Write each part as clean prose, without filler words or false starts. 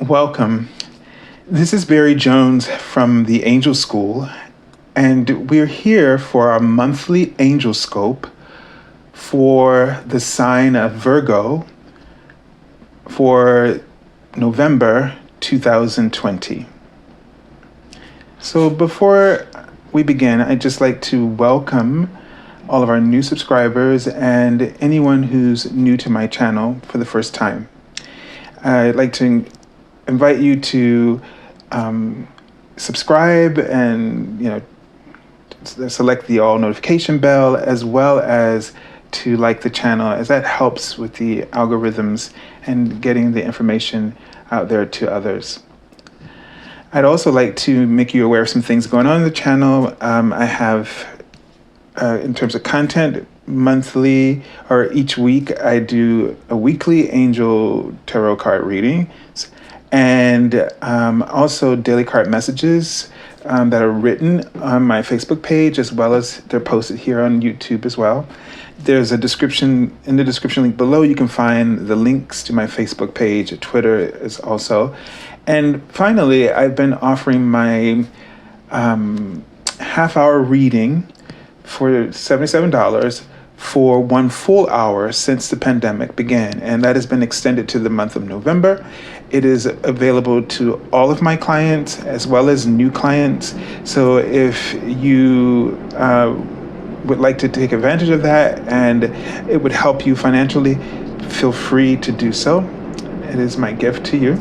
Welcome. This is Barry Jones from the Angel School, and we're here for our monthly Angelscope for the sign of Virgo for November 2020. So before we begin, I'd just like to welcome all of our new subscribers and anyone who's new to my channel for the first time. I'd like to invite you to subscribe and select the all notification bell, as well as to like the channel, as that helps with the algorithms and getting the information out there to others. I'd also like to make you aware of some things going on in the channel. I have, in terms of content, monthly or each week, I do a weekly angel tarot card reading, and also daily card messages that are written on my Facebook page, as well as they're posted here on YouTube as well. There's a description, in the description link below, you can find the links to my Facebook page. Twitter is also. And finally, I've been offering my half-hour reading for $77 for 1 full hour since the pandemic began, and that has been extended to the month of November. It is available to all of my clients as well as new clients. So if you would like to take advantage of that and it would help you financially, feel free to do so. It is my gift to you.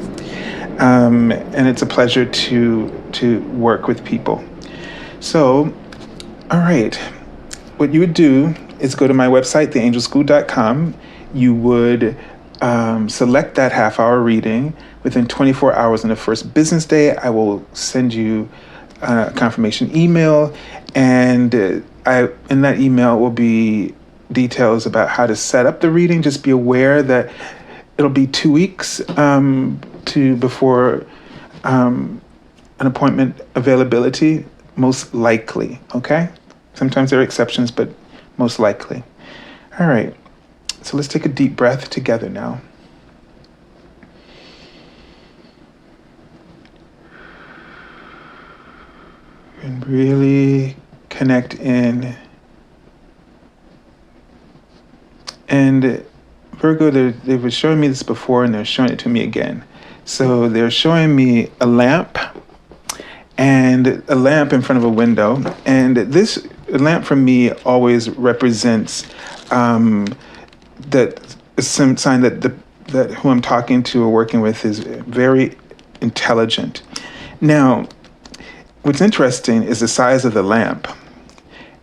And it's a pleasure to work with people. So, all right, what you would do is go to my website, theangelschool.com. You would select that half-hour reading. Within 24 hours on the first business day, I will send you a confirmation email, and in that email will be details about how to set up the reading. Just be aware that it'll be 2 weeks before an appointment availability, most likely, okay? Sometimes there are exceptions, but most likely. All right, so let's take a deep breath together now. And really connect in. And Virgo, they were showing me this before and they're showing it to me again. So they're showing me a lamp and a lamp in front of a window. And this lamp for me always represents that some sign that who I'm talking to or working with is very intelligent. Now, what's interesting is the size of the lamp.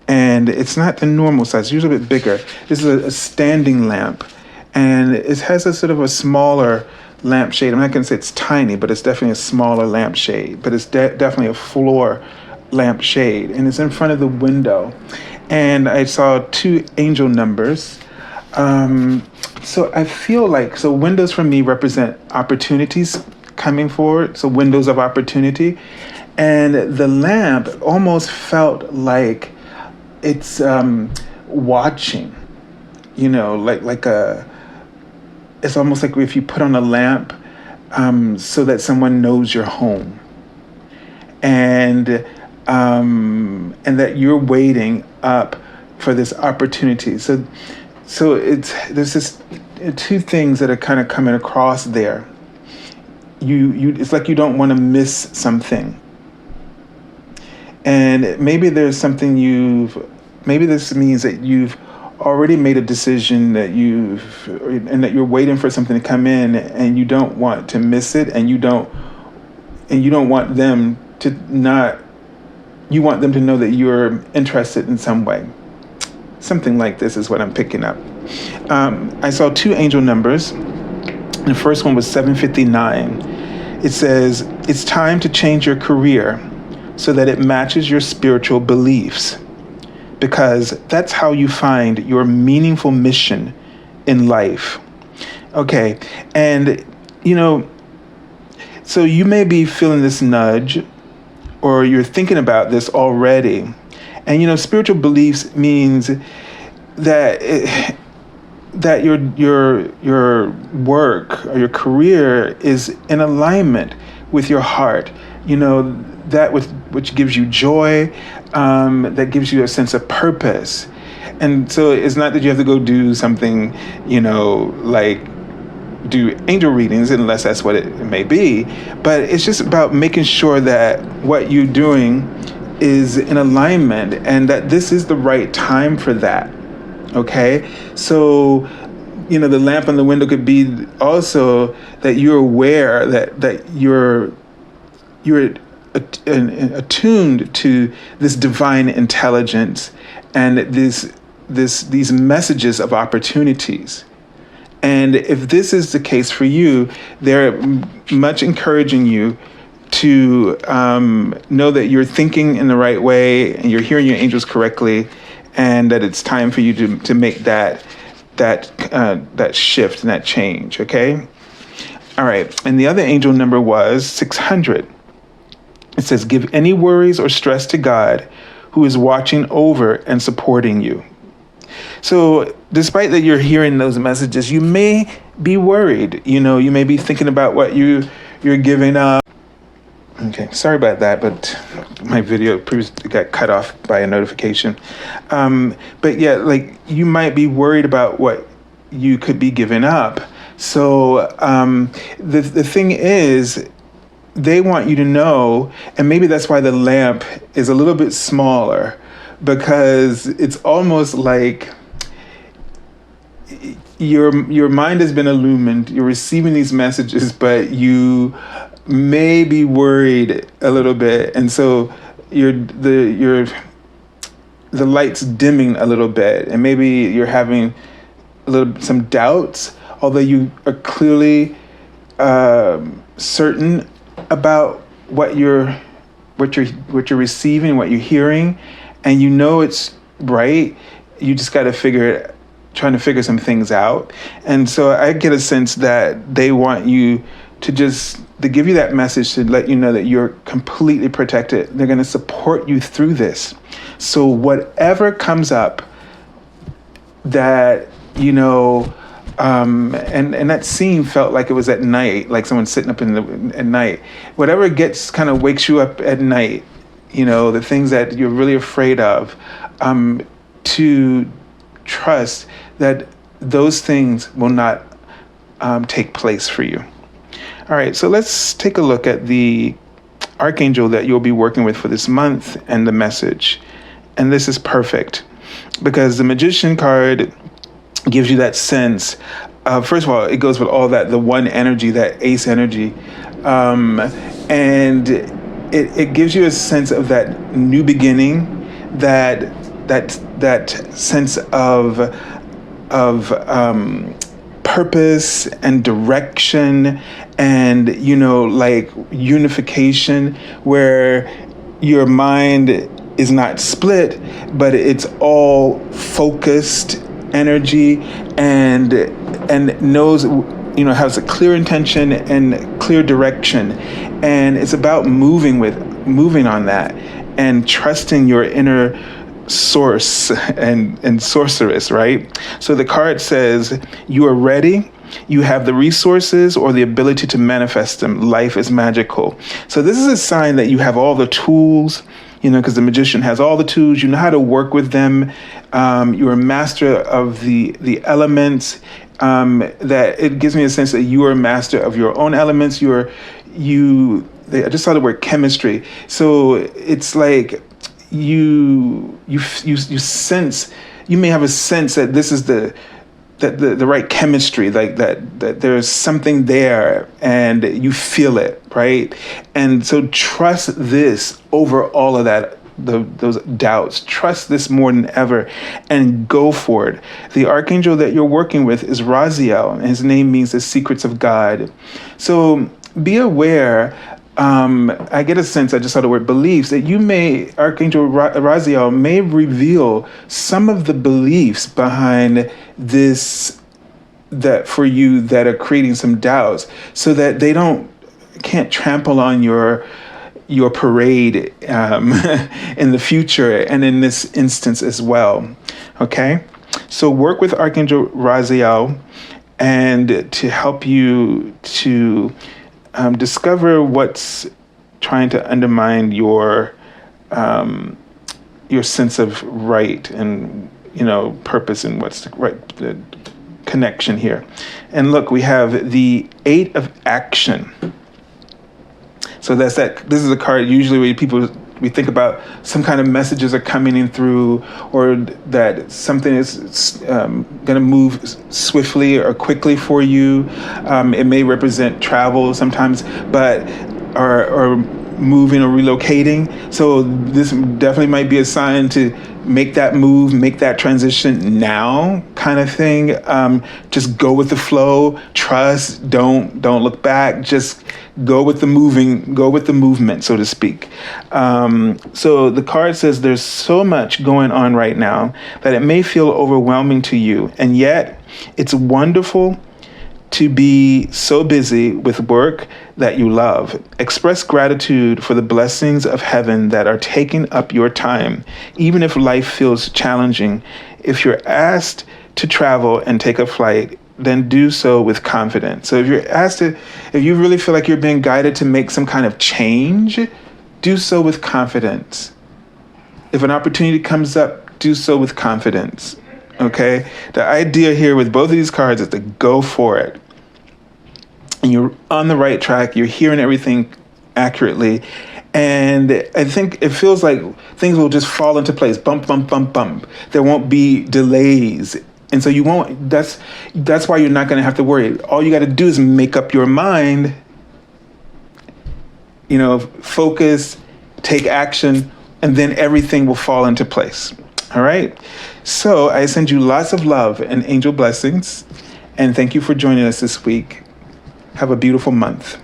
And it's not the normal size, it's usually a bit bigger. This is a standing lamp. And it has a sort of a smaller lampshade. I'm not going to say it's tiny, but it's definitely a smaller lampshade. But it's definitely a floor lampshade. And it's in front of the window. And I saw 2 angel numbers. So I feel like, so windows for me represent opportunities coming forward. So windows of opportunity. And the lamp almost felt like it's watching, it's almost like if you put on a lamp so that someone knows you're home, and that you're waiting up for this opportunity. So there's this 2 things that are kind of coming across there. It's like you don't want to miss something. And maybe there's something maybe this means that you've already made a decision that you're waiting for something to come in, and you don't want to miss it, and you don't want them to you want them to know that you're interested in some way. Something like this is what I'm picking up. I saw 2 angel numbers. The first one was 759. It says, it's time to change your career so that it matches your spiritual beliefs, because that's how you find your meaningful mission in life. Okay, and so you may be feeling this nudge, or you're thinking about this already. And spiritual beliefs means that that your work or your career is in alignment with your heart. That which gives you joy, that gives you a sense of purpose. And so it's not that you have to go do something, like do angel readings, unless that's what it may be. But it's just about making sure that what you're doing is in alignment and that this is the right time for that. Okay? So, the lamp on the window could be also that you're aware that you're attuned to this divine intelligence and these messages of opportunities. And if this is the case for you, they're much encouraging you to know that you're thinking in the right way and you're hearing your angels correctly, and that it's time for you to make that shift and that change. Okay. All right. And the other angel number was 600. It says, "Give any worries or stress to God, who is watching over and supporting you." So despite that you're hearing those messages, you may be worried. You may be thinking about what you're giving up. Okay, sorry about that, but my video previously got cut off by a notification. But yeah, like you might be worried about what you could be giving up. So the thing is, they want you to know, and maybe that's why the lamp is a little bit smaller, because it's almost like your mind has been illumined, you're receiving these messages, but you may be worried a little bit, and so the light's dimming a little bit, and maybe you're having some doubts, although you are clearly certain about what you're receiving, what you're hearing, and it's right. You just got to trying to figure some things out. And so I get a sense that they want you to give you that message to let you know that you're completely protected. They're going to support you through this. So whatever comes up that, and that scene felt like it was at night, like someone sitting up at night. Whatever kind of wakes you up at night, the things that you're really afraid of, to trust that those things will not take place for you. All right, so let's take a look at the archangel that you'll be working with for this month and the message. And this is perfect because the Magician card gives you that sense. First of all, it goes with all that, the one energy, that ace energy. And it gives you a sense of that new beginning, that sense of purpose and direction, and like unification, where your mind is not split, but it's all focused energy, and knows, has a clear intention and clear direction, and it's about moving on that and trusting your inner source and sorceress, right? So the card says, you are ready. You have the resources or the ability to manifest them. Life is magical. So this is a sign that you have all the tools, because the Magician has all the tools. You know how to work with them. You're a master of the elements. That it gives me a sense that you are a master of your own elements. I just saw the word chemistry. So it's like you sense, you may have a sense that this is the right chemistry, like that there's something there and you feel it, right? And so trust this over all of that, those doubts. Trust this more than ever and go for it. The archangel that you're working with is Radleigh, and his name means the secrets of God. So be aware. I get a sense, I just saw the word beliefs, that Archangel Radleigh may reveal some of the beliefs behind this, that for you, that are creating some doubts, so that they can't trample on your parade in the future and in this instance as well. Okay? So work with Archangel Raziel and to help you to discover what's trying to undermine your sense of right and purpose and what's the connection here. And look, we have the 8 of Action. So this is a card usually where we think about some kind of messages are coming in through, or that something is going to move swiftly or quickly for you. It may represent travel sometimes, but or moving or relocating. So this definitely might be a sign to make that move, make that transition now, kind of thing. Just go with the flow. Trust. Don't look back. Just go with the movement, so to speak. So the card says there's so much going on right now that it may feel overwhelming to you, and yet it's wonderful to be so busy with work that you love. Express gratitude for the blessings of heaven that are taking up your time, even if life feels challenging. If you're asked to travel and take a flight, then do so with confidence. So if you really feel like you're being guided to make some kind of change, do so with confidence. If an opportunity comes up, do so with confidence. Okay? The idea here with both of these cards is to go for it. And you're on the right track. You're hearing everything accurately. And I think it feels like things will just fall into place. Bump, bump, bump, bump. There won't be delays. And so you won't, that's why you're not going to have to worry. All you got to do is make up your mind, focus, take action, and then everything will fall into place. All right? So I send you lots of love and angel blessings. And thank you for joining us this week. Have a beautiful month.